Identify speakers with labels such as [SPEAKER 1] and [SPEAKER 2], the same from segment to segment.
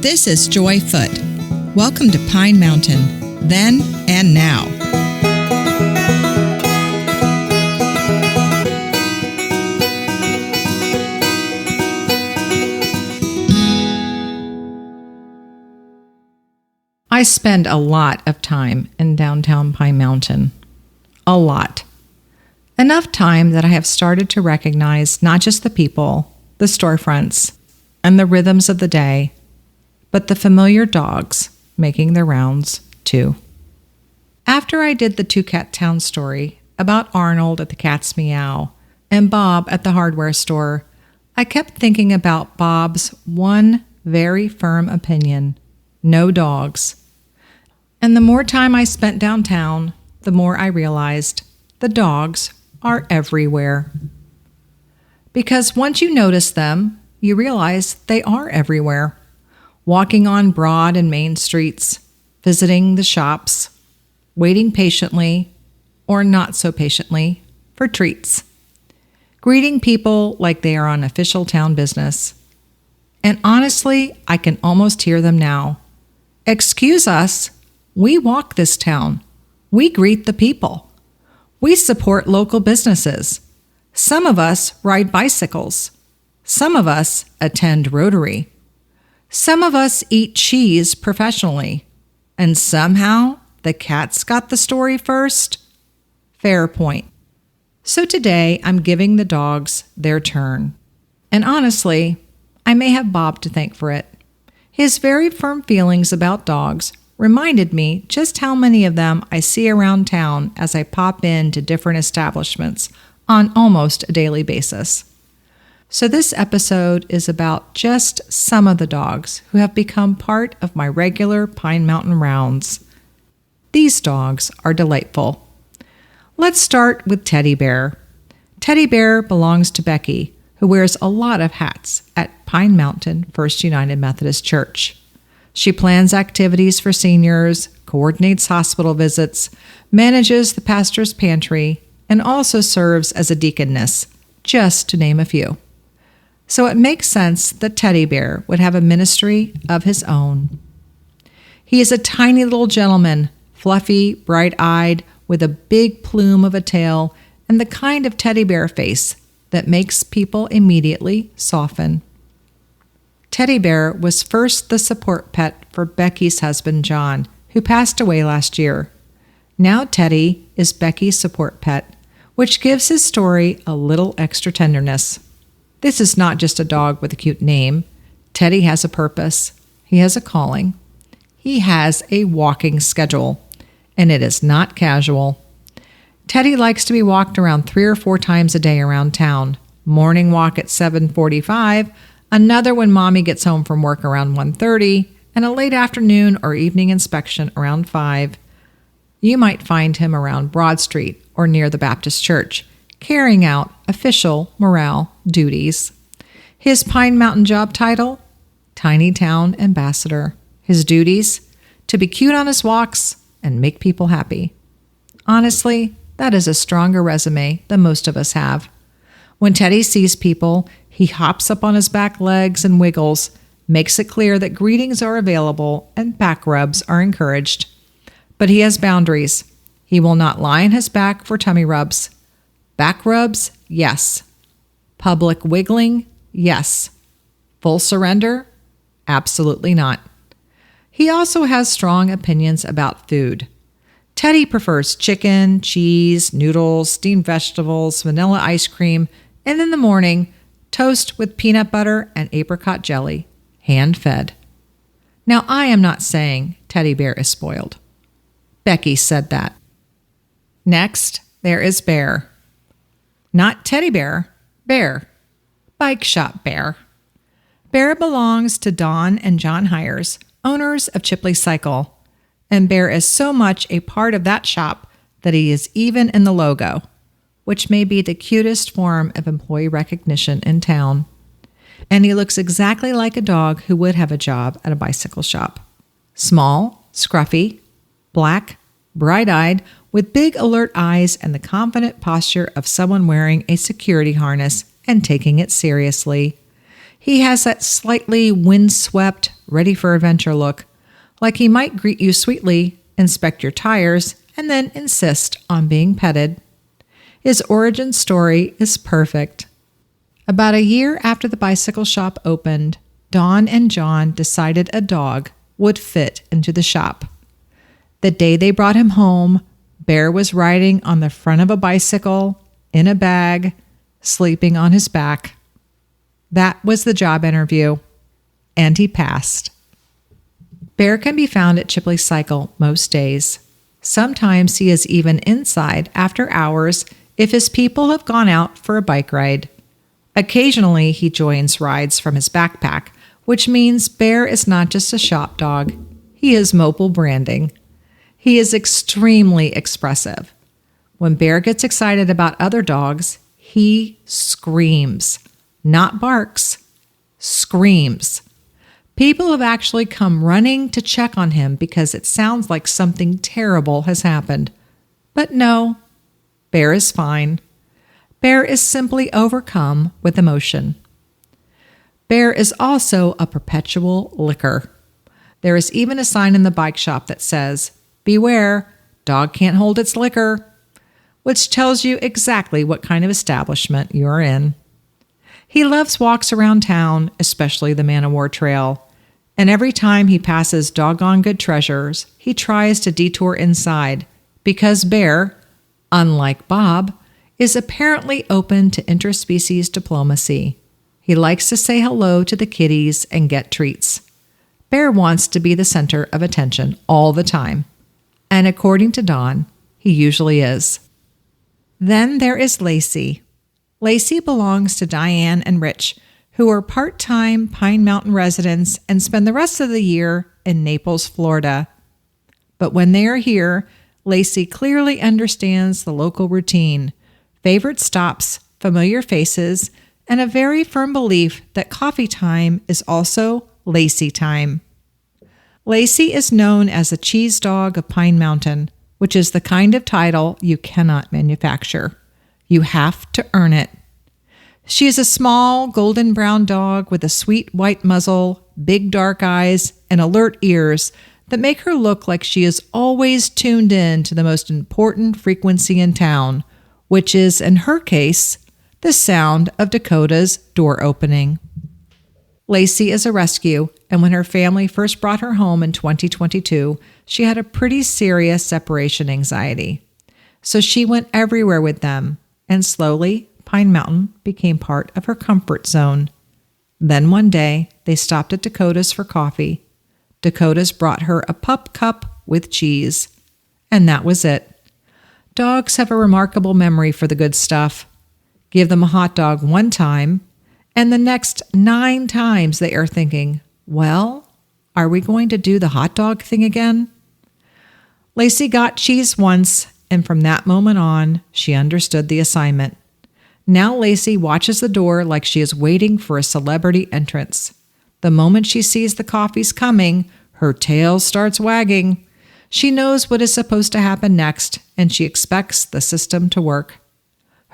[SPEAKER 1] This is Joy Foote. Welcome to Pine Mountain, then and now. I spend a lot of time in downtown Pine Mountain. A lot. Enough time that I have started to recognize not just the people, the storefronts, and the rhythms of the day, but the familiar dogs making their rounds, too. After I did the Two Cat Town story about Arnold at the Cat's Meow and Bob at the hardware store, I kept thinking about Bob's one very firm opinion: no dogs. And the more time I spent downtown, the more I realized the dogs are everywhere. Because once you notice them, you realize they are everywhere. Walking on Broad and Main streets, visiting the shops, waiting patiently, or not so patiently, for treats. Greeting people like they are on official town business. And honestly, I can almost hear them now. Excuse us, we walk this town. We greet the people. We support local businesses. Some of us ride bicycles. Some of us attend Rotary. Some of us eat cheese professionally. And somehow the cats got the story first? Fair point. So today I'm giving the dogs their turn. And honestly, I may have Bob to thank for it. His very firm feelings about dogs reminded me just how many of them I see around town as I pop into different establishments on almost a daily basis. So this episode is about just some of the dogs who have become part of my regular Pine Mountain rounds. These dogs are delightful. Let's start with Teddy Bear. Teddy Bear belongs to Becky, who wears a lot of hats at Pine Mountain First United Methodist Church. She plans activities for seniors, coordinates hospital visits, manages the pastor's pantry, and also serves as a deaconess, just to name a few. So it makes sense that Teddy Bear would have a ministry of his own. He is a tiny little gentleman, fluffy, bright-eyed, with a big plume of a tail and the kind of teddy bear face that makes people immediately soften. Teddy Bear was first the support pet for Becky's husband, John, who passed away last year. Now Teddy is Becky's support pet, which gives his story a little extra tenderness. This is not just a dog with a cute name. Teddy has a purpose. He has a calling. He has a walking schedule, and it is not casual. Teddy likes to be walked around 3 or 4 times a day around town. Morning walk at 7:45, another when Mommy gets home from work around 1:30, and a late afternoon or evening inspection around 5. You might find him around Broad Street or near the Baptist Church, carrying out official morale duties. His Pine Mountain job title? Tiny Town Ambassador. His duties? To be cute on his walks and make people happy. Honestly, that is a stronger resume than most of us have. When Teddy sees people, he hops up on his back legs and wiggles, makes it clear that greetings are available and back rubs are encouraged. But he has boundaries. He will not lie on his back for tummy rubs. Back rubs? Yes. Public wiggling? Yes. Full surrender? Absolutely not. He also has strong opinions about food. Teddy prefers chicken, cheese, noodles, steamed vegetables, vanilla ice cream, and in the morning, toast with peanut butter and apricot jelly, hand-fed. Now, I am not saying Teddy Bear is spoiled. Becky said that. Next, there is Bear. Not Teddy Bear, Bear. Bike Shop Bear. Bear belongs to Don and John Hires, owners of Chipley Cycle, and Bear is so much a part of that shop that he is even in the logo, which may be the cutest form of employee recognition in town. And he looks exactly like a dog who would have a job at a bicycle shop. Small, scruffy, black, bright-eyed, with big alert eyes and the confident posture of someone wearing a security harness and taking it seriously. He has that slightly windswept, ready-for-adventure look, like he might greet you sweetly, inspect your tires, and then insist on being petted. His origin story is perfect. About a year after the bicycle shop opened, Dawn and John decided a dog would fit into the shop. The day they brought him home, Bear was riding on the front of a bicycle, in a bag, sleeping on his back. That was the job interview, and he passed. Bear can be found at Chipley Cycle most days. Sometimes he is even inside after hours if his people have gone out for a bike ride. Occasionally, he joins rides from his backpack, which means Bear is not just a shop dog. He is mobile branding. He is extremely expressive. When Bear gets excited about other dogs, he screams. Not barks, screams. People have actually come running to check on him because it sounds like something terrible has happened. But no, Bear is fine. Bear is simply overcome with emotion. Bear is also a perpetual licker. There is even a sign in the bike shop that says, "Beware, dog can't hold its liquor," which tells you exactly what kind of establishment you're in. He loves walks around town, especially the Man o' War Trail, and every time he passes doggone good treasures, he tries to detour inside because Bear, unlike Bob, is apparently open to interspecies diplomacy. He likes to say hello to the kitties and get treats. Bear wants to be the center of attention all the time, and according to Dawn, he usually is. Then there is Lacey. Lacey belongs to Diane and Rich, who are part-time Pine Mountain residents and spend the rest of the year in Naples, Florida. But when they are here, Lacey clearly understands the local routine, favorite stops, familiar faces, and a very firm belief that coffee time is also Lacey time. Lacey is known as the Cheese Dog of Pine Mountain, which is the kind of title you cannot manufacture. You have to earn it. She is a small, golden brown dog with a sweet white muzzle, big dark eyes, and alert ears that make her look like she is always tuned in to the most important frequency in town, which is, in her case, the sound of Dakota's door opening. Lacey is a rescue, and when her family first brought her home in 2022, she had a pretty serious separation anxiety. So she went everywhere with them, and slowly, Pine Mountain became part of her comfort zone. Then one day, they stopped at Dakota's for coffee. Dakota's brought her a pup cup with cheese, and that was it. Dogs have a remarkable memory for the good stuff. Give them a hot dog one time, and the next 9 times they are thinking, well, are we going to do the hot dog thing again? Lacey got cheese once, and from that moment on, she understood the assignment. Now Lacey watches the door like she is waiting for a celebrity entrance. The moment she sees the coffees coming, her tail starts wagging. She knows what is supposed to happen next, and she expects the system to work.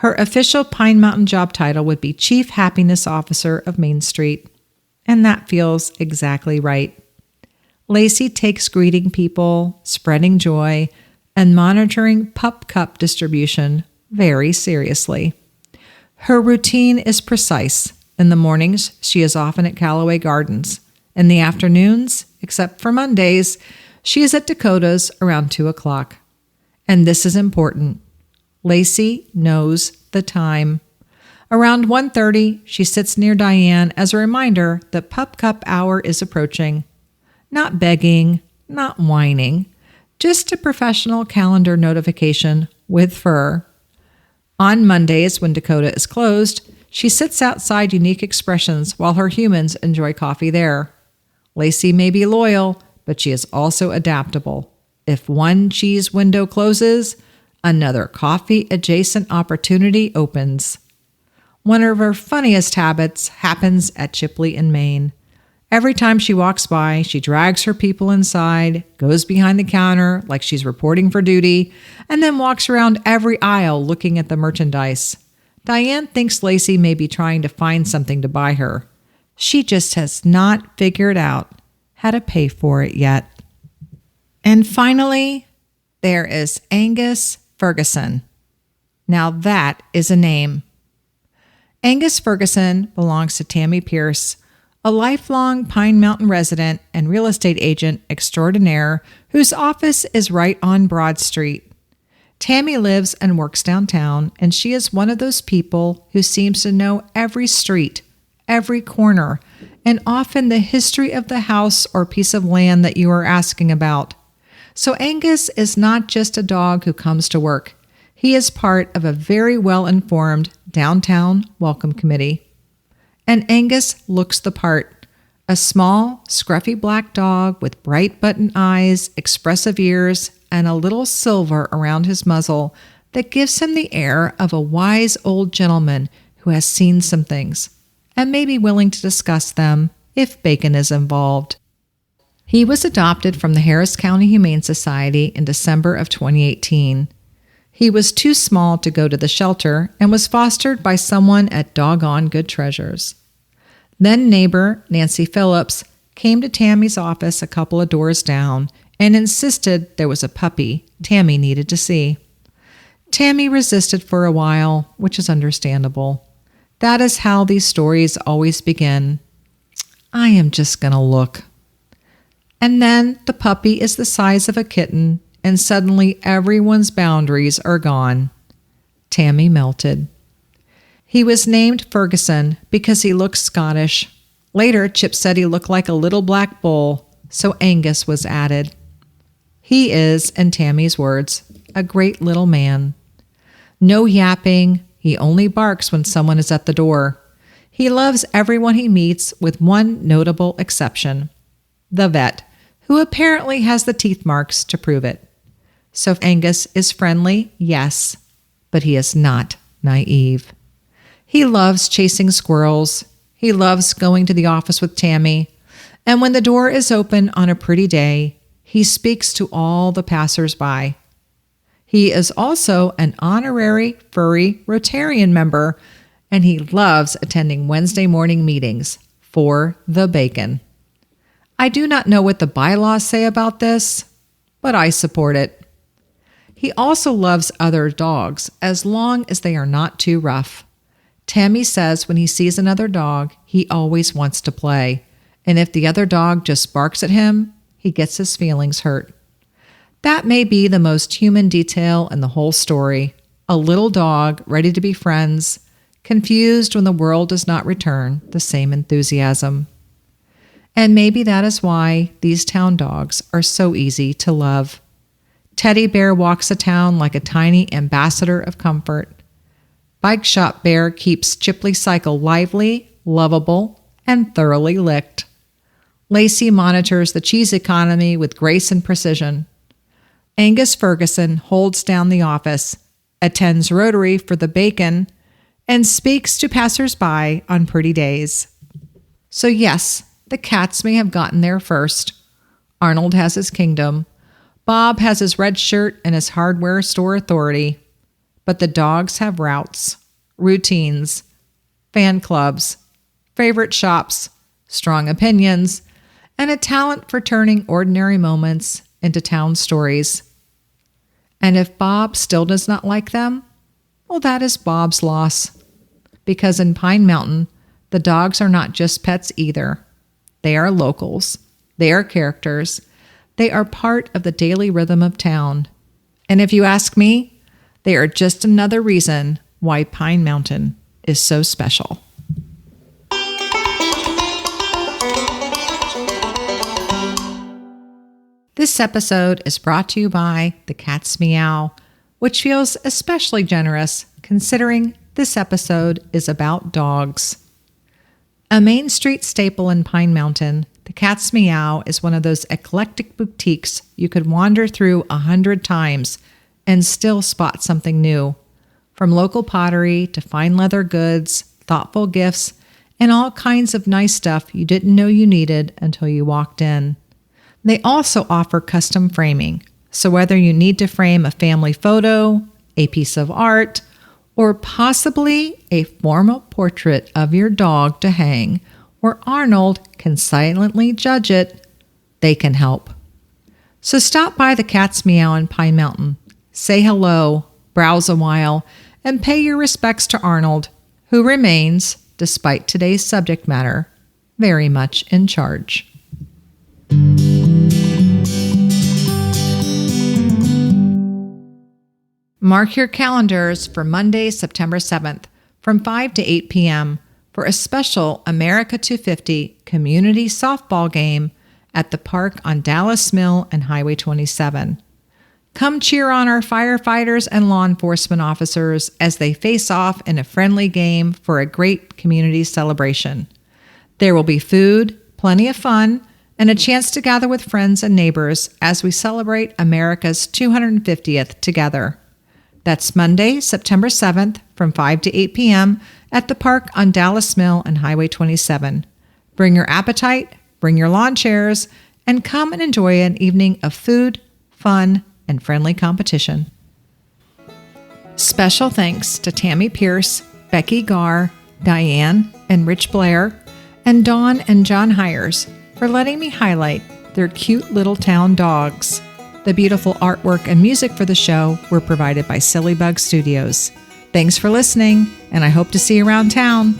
[SPEAKER 1] Her official Pine Mountain job title would be Chief Happiness Officer of Main Street, and that feels exactly right. Lacey takes greeting people, spreading joy, and monitoring pup cup distribution very seriously. Her routine is precise. In the mornings, she is often at Callaway Gardens. In the afternoons, except for Mondays, she is at Dakota's around 2 o'clock. And this is important. Lacey knows the time. Around 1:30, she sits near Diane as a reminder that pup cup hour is approaching. Not begging, not whining, just a professional calendar notification with fur. On Mondays, when Dakota is closed, she sits outside Unique Expressions while her humans enjoy coffee there. Lacey may be loyal, but she is also adaptable. If one cheese window closes, another coffee-adjacent opportunity opens. One of her funniest habits happens at Chipley in Maine. Every time she walks by, she drags her people inside, goes behind the counter like she's reporting for duty, and then walks around every aisle looking at the merchandise. Diane thinks Lacey may be trying to find something to buy her. She just has not figured out how to pay for it yet. And finally, there is Angus Ferguson. Now that is a name. Angus Ferguson belongs to Tammy Pierce, a lifelong Pine Mountain resident and real estate agent extraordinaire whose office is right on Broad Street. Tammy lives and works downtown, and she is one of those people who seems to know every street, every corner, and often the history of the house or piece of land that you are asking about. So Angus is not just a dog who comes to work. He is part of a very well-informed downtown welcome committee. And Angus looks the part. A small, scruffy black dog with bright button eyes, expressive ears, and a little silver around his muzzle that gives him the air of a wise old gentleman who has seen some things and may be willing to discuss them if bacon is involved. He was adopted from the Harris County Humane Society in December of 2018. He was too small to go to the shelter and was fostered by someone at Doggone Good Treasures. Then neighbor Nancy Phillips came to Tammy's office a couple of doors down and insisted there was a puppy Tammy needed to see. Tammy resisted for a while, which is understandable. That is how these stories always begin. I am just going to look. And then the puppy is the size of a kitten, and suddenly everyone's boundaries are gone. Tammy melted. He was named Ferguson because he looked Scottish. Later, Chip said he looked like a little black bull, so Angus was added. He is, in Tammy's words, a great little man. No yapping, he only barks when someone is at the door. He loves everyone he meets with one notable exception. The vet, who apparently has the teeth marks to prove it. So Angus is friendly, yes, but he is not naive. He loves chasing squirrels. He loves going to the office with Tammy. And when the door is open on a pretty day, he speaks to all the passers-by. He is also an Honorary Furry Rotarian member, and he loves attending Wednesday morning meetings for the bacon. I do not know what the bylaws say about this, but I support it. He also loves other dogs as long as they are not too rough. Tammy says when he sees another dog, he always wants to play, and if the other dog just barks at him, he gets his feelings hurt. That may be the most human detail in the whole story. A little dog ready to be friends, confused when the world does not return the same enthusiasm. And maybe that is why these town dogs are so easy to love. Teddy Bear walks a town like a tiny ambassador of comfort. Bike Shop Bear keeps Chipley Cycle lively, lovable, and thoroughly licked. Lacey monitors the cheese economy with grace and precision. Angus Ferguson holds down the office, attends Rotary for the bacon, and speaks to passers-by on pretty days. So yes, the cats may have gotten there first. Arnold has his kingdom. Bob has his red shirt and his hardware store authority. But the dogs have routes, routines, fan clubs, favorite shops, strong opinions, and a talent for turning ordinary moments into town stories. And if Bob still does not like them, well, that is Bob's loss. Because in Pine Mountain, the dogs are not just pets either. They are locals. They are characters. They are part of the daily rhythm of town. And if you ask me, they are just another reason why Pine Mountain is so special. This episode is brought to you by The Cat's Meow, which feels especially generous considering this episode is about dogs. A Main Street staple in Pine Mountain, The Cat's Meow is one of those eclectic boutiques you could wander through 100 times and still spot something new. From local pottery to fine leather goods, thoughtful gifts, and all kinds of nice stuff you didn't know you needed until you walked in. They also offer custom framing, so whether you need to frame a family photo, a piece of art, or possibly a formal portrait of your dog to hang, where Arnold can silently judge it, they can help. So stop by the Cat's Meow in Pine Mountain, say hello, browse a while, and pay your respects to Arnold, who remains, despite today's subject matter, very much in charge. Mark your calendars for Monday, September 7th from 5 to 8 p.m. for a special America 250 community softball game at the park on Dallas Mill and Highway 27. Come cheer on our firefighters and law enforcement officers as they face off in a friendly game for a great community celebration. There will be food, plenty of fun, and a chance to gather with friends and neighbors as we celebrate America's 250th together. That's Monday, September 7th from 5 to 8 p.m. at the park on Dallas Mill and Highway 27. Bring your appetite, bring your lawn chairs, and come and enjoy an evening of food, fun, and friendly competition. Special thanks to Tammy Pierce, Becky Garr, Diane and Rich Blair, and Dawn and John Hires for letting me highlight their cute little town dogs. The beautiful artwork and music for the show were provided by Silly Bug Studios. Thanks for listening, and I hope to see you around town.